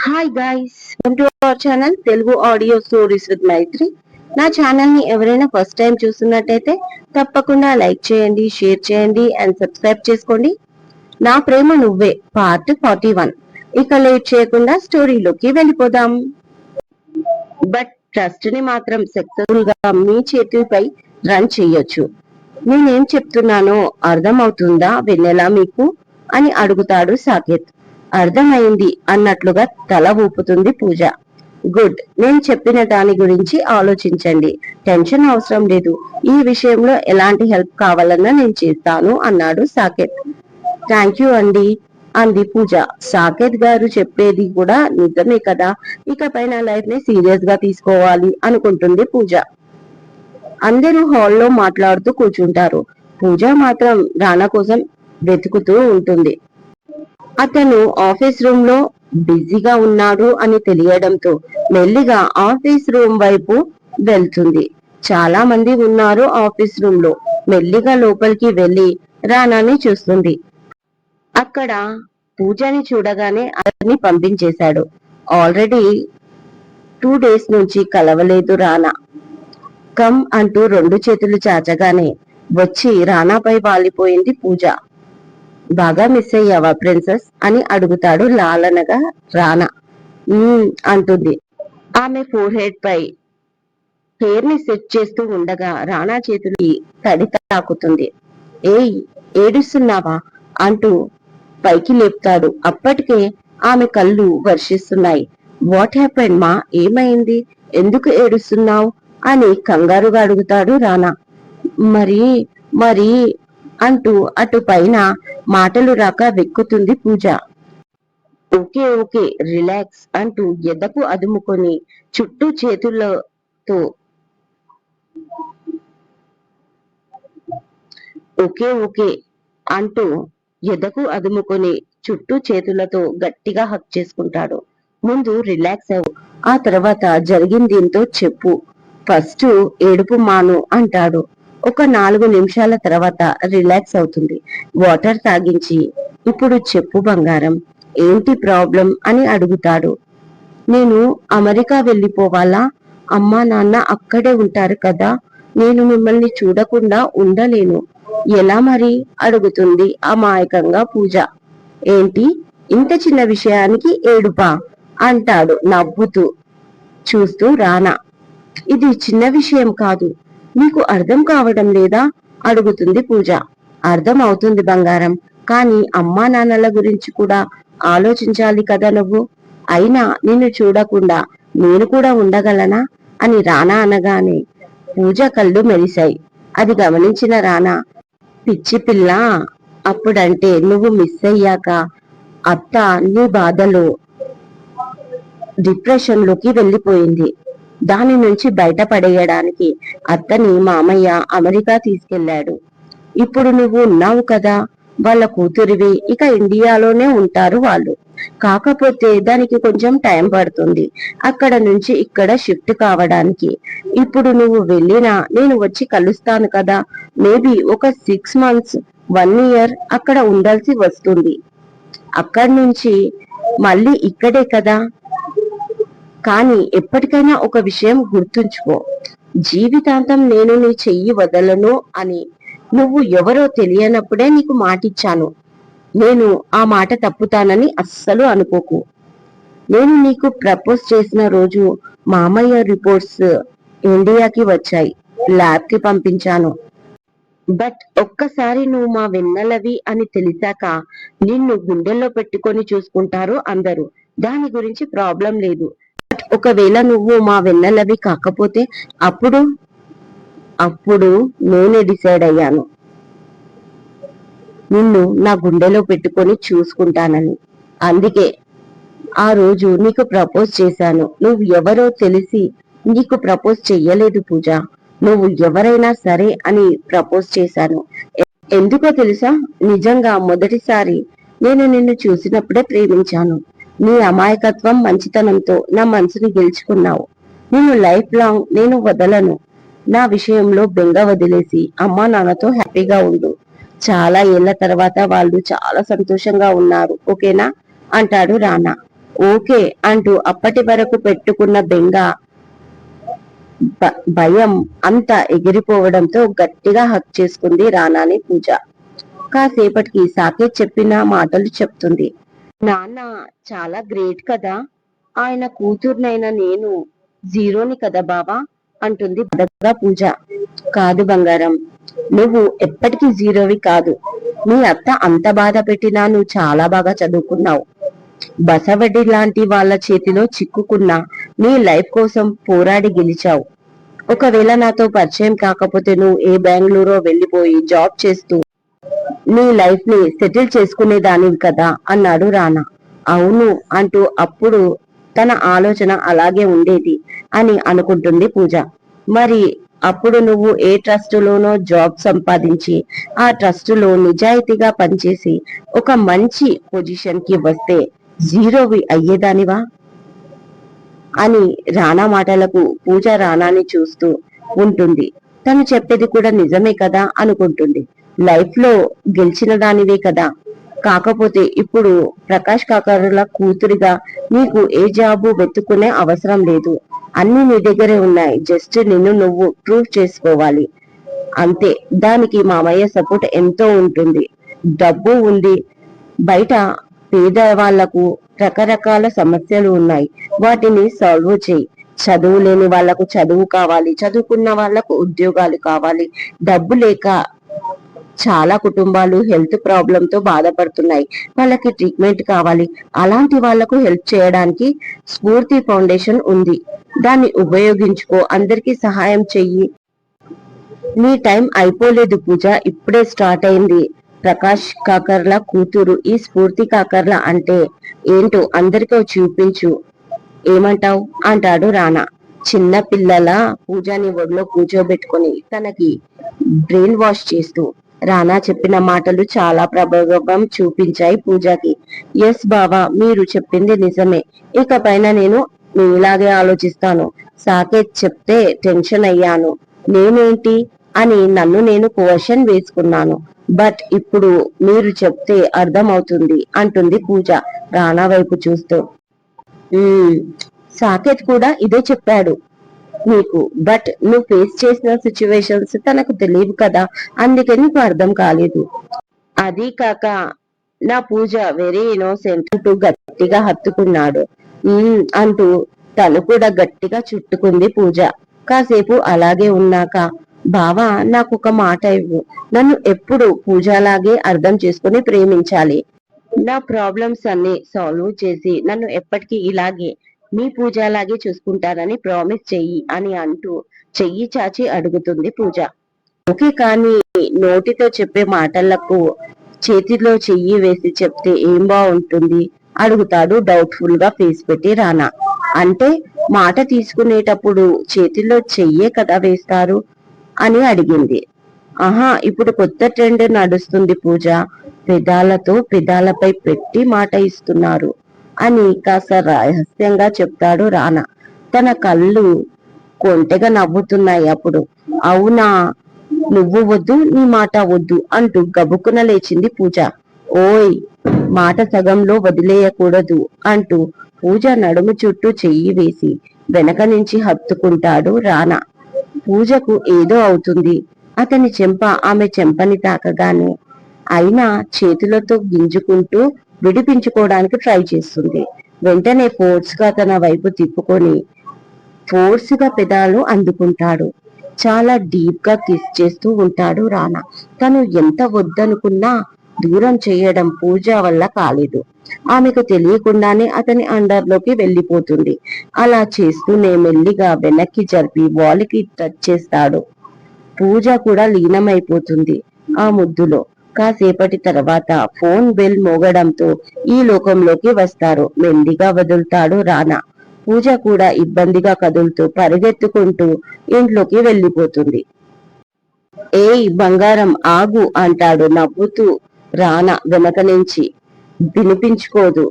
Hi guys, welcome to our channel Telugu audio stories with Maithri. నా channel ని ఎవరైనా first time చూస్తున్నట్టయితే తప్పకుండా లైక్ చేయండి, షేర్ చేయండి అండ్ సబ్స్క్రైబ్ చేసుకోండి. నా ప్రేమ నువ్వే పార్ట్ 41. ఇక లేట్ చేయకుండా స్టోరీలోకి వెళ్ళిపోదాం. బట్ ట్రస్ట్ ని మాత్రం సక్సెస్ఫుల్ గా మీ చేతిపై రన్ చేయొచ్చు. నేనేం చెప్తున్నానో అర్థం అవుతుందా వెన్నెలా మీకు అని అడుగుతాడు సాకేత్. అర్థమైంది అన్నట్లుగా తల ఊపుతుంది పూజ. గుడ్, నేను చెప్పిన దాని గురించి ఆలోచించండి. టెన్షన్ అవసరం లేదు. ఈ విషయంలో ఎలాంటి హెల్ప్ కావాలన్నా నేను చేస్తాను అన్నాడు సాకేత్. థ్యాంక్ యూ అండి అంది పూజ. సాకేత్ గారు చెప్పేది కూడా నిజమే కదా, ఇకపై నా లైఫ్ ని సీరియస్ గా తీసుకోవాలి అనుకుంటుంది పూజ. అందరూ హాల్లో మాట్లాడుతూ కూర్చుంటారు. పూజ మాత్రం రానా కోసం వెతుకుతూ ఉంటుంది. అతను ఆఫీస్ రూమ్ లో బిజీగా ఉన్నాడు అని తెలియడంతో మెల్లిగా ఆఫీస్ రూమ్ వైపు వెళ్తుంది. చాలా మంది ఉన్నారు ఆఫీస్ రూమ్ లో. మెల్లిగా లోపలికి వెళ్లి రానాని చూస్తుంది. అక్కడ పూజని చూడగానే అతన్ని పంపించేశాడు. ఆల్రెడీ 2 డేస్ నుంచి కలవలేదు రానా. కమ్ అంటూ 2 చేతులు చాచగానే వచ్చి రానాపై వాలిపోయింది పూజ. బాగా మిస్ అయ్యావా ప్రిన్సెస్ అని అడుగుతాడు లాలనగా రానా. అంటుంది. ఆమె ఫోర్ హెడ్ పై హెయిర్ ని సెట్ చేస్తూ ఉండగా రానా చేతులు తడి తాకుతుంది. ఏయ్, ఏడుస్తున్నావా అంటూ పైకి లేపుతాడు. అప్పటికే ఆమె కళ్ళు వర్షిస్తున్నాయి. వాట్ హ్యాపెండ్ మా, ఏమైంది, ఎందుకు ఏడుస్తున్నావు అని కంగారుగా అడుగుతాడు రానా. మరి మరి అంటూ అటు పైన మాటలు రాక వెక్కుతుంది పూజ. ఓకే ఓకే రిలాక్స్ అంటూ ఎదకు అదుముకొని చుట్టూ చేతులతో ఓకే ఓకే అంటూ ఎదకు అదుముకొని చుట్టూ చేతులతో గట్టిగా హక్ చేసుకుంటాడు. ముందు రిలాక్స్ అవ్వు, ఆ తర్వాత జరిగిందేంటో చెప్పు. ఫస్ట్ ఏడుపు మాను అంటాడు. ఒక 4 నిమిషాల తర్వాత రిలాక్స్ అవుతుంది. వాటర్ తాగించి ఇప్పుడు చెప్పు బంగారం, ఏంటి ప్రాబ్లం అని అడుగుతాడు. నేను అమెరికా వెళ్ళిపోవాలా? అమ్మా నాన్న అక్కడే ఉంటారు కదా, నేను మిమ్మల్ని చూడకుండా ఉండలేను. ఎలా మరి అడుగుతుంది అమాయకంగా పూజ. ఏంటి, ఇంత చిన్న విషయానికి ఏడుపా అంటాడు నవ్వుతూ చూస్తూ రానా. ఇది చిన్న విషయం కాదు, నీకు అర్థం కావడం లేదా అడుగుతుంది పూజ. అర్థం అవుతుంది బంగారం, కానీ అమ్మా నాన్నల గురించి కూడా ఆలోచించాలి కదా నువ్వు. అయినా నిన్ను చూడకుండా నేను కూడా ఉండగలనా అని రానా అనగానే పూజ కళ్ళు మెరిశాయి. అది గమనించిన రానా, పిచ్చి పిల్ల, అప్పుడంటే నువ్వు మిస్ అయ్యాక అత్త నీ బాధలో డిప్రెషన్ లోకి వెళ్ళిపోయింది. దాని నుంచి బయటపడేయడానికి అత్తని మామయ్య అమెరికా తీసుకెళ్లాడు. ఇప్పుడు నువ్వు ఉన్నావు కదా, వాళ్ళ కూతురివి, ఇక ఇండియాలోనే ఉంటారు వాళ్ళు. కాకపోతే దానికి కొంచెం టైం పడుతుంది అక్కడ నుంచి ఇక్కడ షిఫ్ట్ కావడానికి. ఇప్పుడు నువ్వు వెళ్ళినా నేను వచ్చి కలుస్తాను కదా, మేబీ ఒక 6 months 1 year అక్కడ ఉండాల్సి వస్తుంది. అక్కడి నుంచి మళ్ళీ ఇక్కడే కదా. కానీ ఎప్పటికైనా ఒక విషయం గుర్తుంచుకో, జీవితాంతం నేను నీ చెయ్యి వదలను అని నువ్వు ఎవరో తెలియనప్పుడే నీకు మాటిచ్చాను. నేను ఆ మాట తప్పుతానని అస్సలు అనుకోకు. నేను నీకు ప్రపోజ్ చేసిన రోజు మామయ్య రిపోర్ట్స్ ఇండియాకి వచ్చాయి, ల్యాబ్ కి పంపించాను. బట్ ఒక్కసారి నువ్వు మా వెన్నెలవి అని తెలిసాక నిన్ను గుండెల్లో పెట్టుకొని చూసుకుంటారు అందరూ. దాని గురించి ప్రాబ్లం లేదు. బట్ ఒకవేళ నువ్వు మా వెన్నెలవి కాకపోతే అప్పుడు అప్పుడు నేనే డిసైడ్ అయ్యాను నిన్ను నా గుండెలో పెట్టుకొని చూసుకుంటానని. అందుకే ఆ రోజు నీకు ప్రపోజ్ చేశాను. నువ్వు ఎవరో తెలిసి నీకు ప్రపోజ్ చెయ్యలేదు పూజ. నువ్వు ఎవరైనా సరే అని ప్రపోజ్ చేశాను. ఎందుకో తెలుసా, నిజంగా మొదటిసారి నేను నిన్ను చూసినప్పుడే ప్రేమించాను. నీ అమాయకత్వం మంచితనంతో నా మనసుని గెలుచుకున్నావు. నిన్ను లైఫ్ లాంగ్ నేను వదలను. నా విషయంలో బెంగ వదిలేసి అమ్మా నాన్నతో హ్యాపీగా ఉండు. చాలా ఏళ్ల తర్వాత వాళ్ళు చాలా సంతోషంగా ఉన్నారు, ఓకేనా అంటాడు రానా. ఓకే అంటూ అప్పటి వరకు పెట్టుకున్న బెంగ భయం అంతా ఎగిరిపోవడంతో గట్టిగా హక్ చేసుకుంది రానాని పూజ. కాసేపటికి సాకేత్ చెప్పిన మాటలు చెప్తుంది. నాన్న చాలా గ్రేట్ కదా, ఆయన కూతుర్నైనా నేను జీరోని కదా బావా అంటుంది బాధగా పూజ. కాదు బంగారం, నువ్వు ఎప్పటికీ జీరోవి కాదు. మీ అత్త అంత బాధ పెట్టినా నువ్వు చాలా బాగా చదువుకున్నావు. బసవడ్డి లాంటి వాళ్ళ చేతిలో చిక్కుకున్నా నీ లైఫ్ కోసం పోరాడి గెలిచావు. ఒకవేళ నాతో పరిచయం కాకపోతే నువ్వు ఏ బెంగళూరో వెళ్ళిపోయి జాబ్ చేస్తూ నీ లైఫ్ ని సెటిల్ చేసుకునేదానివి కదా అన్నాడు రానా. అవును అంటూ అప్పుడు తన ఆలోచన అలాగే ఉండేది అని అనుకుంటుంది పూజ. మరి అప్పుడు నువ్వు ఏ ట్రస్ట్ లోనో జాబ్ సంపాదించి ఆ ట్రస్ట్ లో నిజాయితీగా పనిచేసి ఒక మంచి పొజిషన్ కి వస్తే జీరోవి అయ్యేదానివా అని రానా మాటలకు పూజ రానాని చూస్తూ ఉంటుంది. తను చెప్పేది కూడా నిజమే కదా అనుకుంటుంది. లైఫ్ లో గెలిచిన దానివే కదా, కాకపోతే ఇప్పుడు ప్రకాష్ కాకర్ల కూతురిగా నీకు ఏ జాబు వెతుక్కునే అవసరం లేదు. అన్ని నీ దగ్గరే ఉన్నాయి. జస్ట్ నిన్ను నువ్వు ప్రూవ్ చేసుకోవాలి అంతే. దానికి మామయ్య సపోర్ట్ ఎంతో ఉంటుంది. డబ్బు ఉంది. బయట పేదవాళ్లకు రకరకాల సమస్యలు ఉన్నాయి. వాటిని సాల్వ్ చేయి. చదువు లేని వాళ్లకు చదువు కావాలి, చదువుకున్న వాళ్లకు ఉద్యోగాలు కావాలి. డబ్బు లేక చాలా కుటుంబాలు హెల్త్ ప్రాబ్లం తో బాధపడుతున్నాయి. వాళ్ళకి ట్రీట్మెంట్ కావాలి. అలాంటి వాళ్లకు హెల్ప్ చేయడానికి స్ఫూర్తి ఫౌండేషన్ ఉంది. దాన్ని ఉపయోగించుకో. అందరికీ సహాయం చెయ్యి. నీ టైం అయిపోలేదు పూజ, ఇప్పుడే స్టార్ట్ అయింది. ప్రకాష్ కాకర్ల కూతురు ఈ స్ఫూర్తి కాకర్ల అంటే ఏంటో అందరికీ చూపించు. ఏమంటావ్ అంటాడు రానా. చిన్న పిల్లల పూజని ఒడిలో కూర్చోబెట్టుకుని తనకి బ్రెయిన్ వాష్ చేస్తూ. రానా చెప్పిన మాటలు చాలా ప్రభావం చూపించాయి పూజకి. ఎస్ బావా, మీరు చెప్పింది నిజమే. ఇకపైన నేను మీలాగే ఆలోచిస్తాను. సాకేత్ చెప్తే టెన్షన్ అయ్యాను. నేనేంటి అని నన్ను నేను క్వశ్చన్ వేసుకున్నాను. బట్ ఇప్పుడు మీరు చెప్తే అర్థం అవుతుంది అంటుంది పూజ రానా వైపు చూస్తూ. సాకేత్ కూడా ఇదే చెప్పాడు నీకు. బట్ నువ్వు ఫేస్ చేసిన సిచ్యువేషన్స్ తనకు తెలియవు కదా, అందుకే నీకు అర్థం కాలేదు. అది కాక నా పూజ వెరీ ఇన్నోసెంట్ అంటూ గట్టిగా హత్తుకున్నాడు. అంటూ తను కూడా గట్టిగా చుట్టుకుంది పూజ. కాసేపు అలాగే ఉన్నాక, బావా నాకు ఒక మాట ఇవ్వు. నన్ను ఎప్పుడు పూజలాగే అర్థం చేసుకుని ప్రేమించాలి. నా ప్రాబ్లమ్స్ అన్ని సాల్వ్ చేసి నన్ను ఎప్పటికీ ఇలాగే మీ పూజలాగే చూసుకుంటానని ప్రామిస్ చెయ్యి అని అంటూ చెయ్యి చాచి అడుగుతుంది పూజ. ఓకే, కానీ నోటితో చెప్పే మాటలకు చేతిలో చెయ్యి వేసి చెప్తే ఏం బాగుంటుంది అడుగుతాడు డౌట్ఫుల్ గా ఫేస్ పెట్టి రానా. అంటే మాట తీసుకునేటప్పుడు చేతిలో చెయ్యే కదా వేస్తారు అని అడిగింది. ఆహా, ఇప్పుడు కొత్త ట్రెండ్ నడుస్తుంది పూజ. పెదాలతో పెదాలపై పెట్టి మాట ఇస్తున్నారు అని కాస్త రహస్యంగా చెప్తాడు రానా. తన కళ్ళు కొంటెగా నవ్వుతున్నాయి అప్పుడు. అవునా, నువ్వు వద్దు, నీ మాట వద్దు అంటూ గబుక్కున లేచింది పూజ. ఓయ్, మాట సగంలో వదిలేయకూడదు అంటూ పూజ నడుము చుట్టూ చెయ్యి వేసి వెనక నుంచి హత్తుకుంటాడు రానా. పూజకు ఏదో అవుతుంది. అతని చెంప ఆమె చెంపని తాకగానే అయినా చేతులతో గింజుకుంటూ విడిపించుకోవడానికి ట్రై చేస్తుంది. వెంటనే ఫోర్స్ గా తన వైపు తిప్పుకొని ఫోర్స్ గా పెదాలు అందుకుంటాడు. చాలా డీప్ గా కిస్ చేస్తూ ఉంటాడు రానా. తను ఎంత వద్దనుకున్నా దూరం చేయడం పూజ వల్ల కాలేదు. ఆమెకు తెలియకుండానే అతని అండర్లోకి వెళ్ళిపోతుంది. అలా చేస్తూనే మెల్లిగా వెనక్కి జరిపి వాలికి టచ్ చేస్తాడు. పూజ కూడా లీనమైపోతుంది ఆ ముద్దులో. కాసేపటి తర్వాత ఫోన్ బెల్ మోగడంతో ఈ లోకంలోకి వస్తారు. మెల్లిగా వదులుతాడు రానా. పూజ కూడా ఇబ్బందిగా కదులుతూ పరిగెత్తుకుంటూ ఇంట్లోకి వెళ్ళిపోతుంది. ఏయ్ బంగారం ఆగు అంటాడు నవ్వుతూ రానా వెనక నుంచి. వినిపించుకోదు.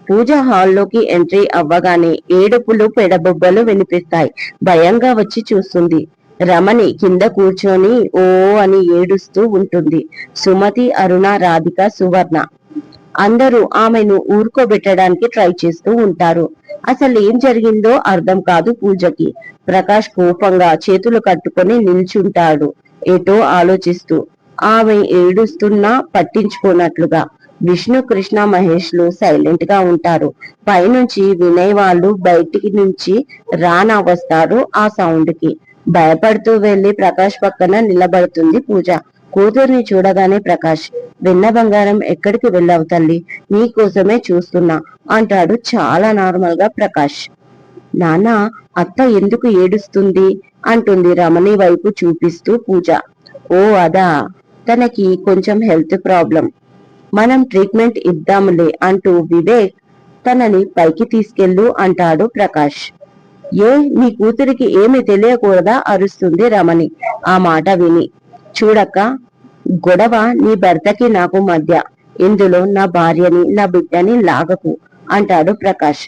పూజ హాల్లోకి ఎంట్రీ అవ్వగానే ఏడుపులు పెడబొబ్బలు వినిపిస్తాయి. భయంగా వచ్చి చూస్తుంది. రమణి కింద కూర్చొని ఓ అని ఏడుస్తూ ఉంటుంది. సుమతి, అరుణ, రాధిక, సువర్ణ అందరూ ఆమెను ఊరుకోబెట్టడానికి ట్రై చేస్తూ ఉంటారు. అసలు ఏం జరిగిందో అర్థం కాదు పూజకి. ప్రకాష్ కోపంగా చేతులు కట్టుకొని నిల్చుంటాడు, ఏటో ఆలోచిస్తూ. ఆమె ఏడుస్తున్నా పట్టించుకోనట్లుగా. విష్ణు, కృష్ణ, మహేష్ లు సైలెంట్ గా ఉంటారు. పైనుంచి వినయ్ వాళ్ళు బయటికి నుంచి రానా వస్తారు. ఆ సౌండ్ కి భయపడుతూ వెళ్లి ప్రకాష్ పక్కన నిలబడుతుంది పూజ. కూతుర్ని చూడగానే ప్రకాష్, వెన్న బంగారం ఎక్కడికి వెళ్ళావు తల్లి, నీకోసమే చూస్తున్నా అంటాడు చాలా నార్మల్ గా ప్రకాష్. నాన్న, అత్త ఎందుకు ఏడుస్తుంది అంటుంది రమణి వైపు చూపిస్తూ పూజ. ఓ అదా, తనకి కొంచెం హెల్త్ ప్రాబ్లం, మనం ట్రీట్మెంట్ ఇద్దాంలే అంటూ వివేక్ తనని పైకి తీసుకెళ్ళు అంటాడు ప్రకాష్. ఏ, నీ కూతురికి ఏమి తెలియకూడదా అరుస్తుంది రమణి ఆ మాట విని. చూడక్క, గొడవ నీ భర్తకి నాకు మధ్య, ఇందులో నా భార్యని నా బిడ్డని లాగకు అంటాడు ప్రకాష్.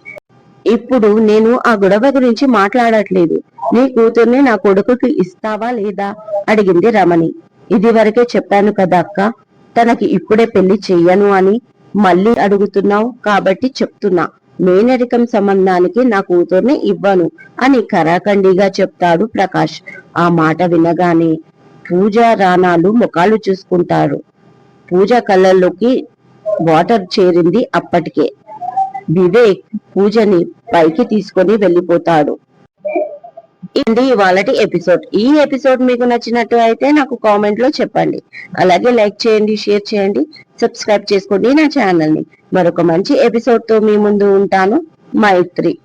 ఇప్పుడు నేను ఆ గొడవ గురించి మాట్లాడట్లేదు. నీ కూతుర్ని నా కొడుకుకి ఇస్తావా లేదా అడిగింది రమణి. ఇది వరకే చెప్పాను కదా అక్క, తనకి ఇప్పుడే పెళ్లి చెయ్యను అని. మళ్ళీ అడుగుతున్నావు కాబట్టి చెప్తున్నా, మేనరికం సంబంధానికి నా కూతుర్ని ఇవ్వను అని కరాఖండిగా చెప్తాడు ప్రకాష్. ఆ మాట వినగానే పూజ, రానాలు ముఖాలు చూసుకుంటారు. పూజ కళ్ళల్లోకి వాటర్ చేరింది అప్పటికే. వివేక్ పూజని పైకి తీసుకొని వెళ్ళిపోతాడు. ఇది ఇవాళటి ఎపిసోడ్. ఈ ఎపిసోడ్ మీకు నచ్చినట్టు అయితే నాకు కామెంట్ లో చెప్పండి. అలాగే లైక్ చేయండి, షేర్ చేయండి, సబ్స్క్రైబ్ చేసుకోండి నా ఛానల్ ని. మరొక మంచి ఎపిసోడ్ తో మీ ముందు ఉంటాను. మైత్రి.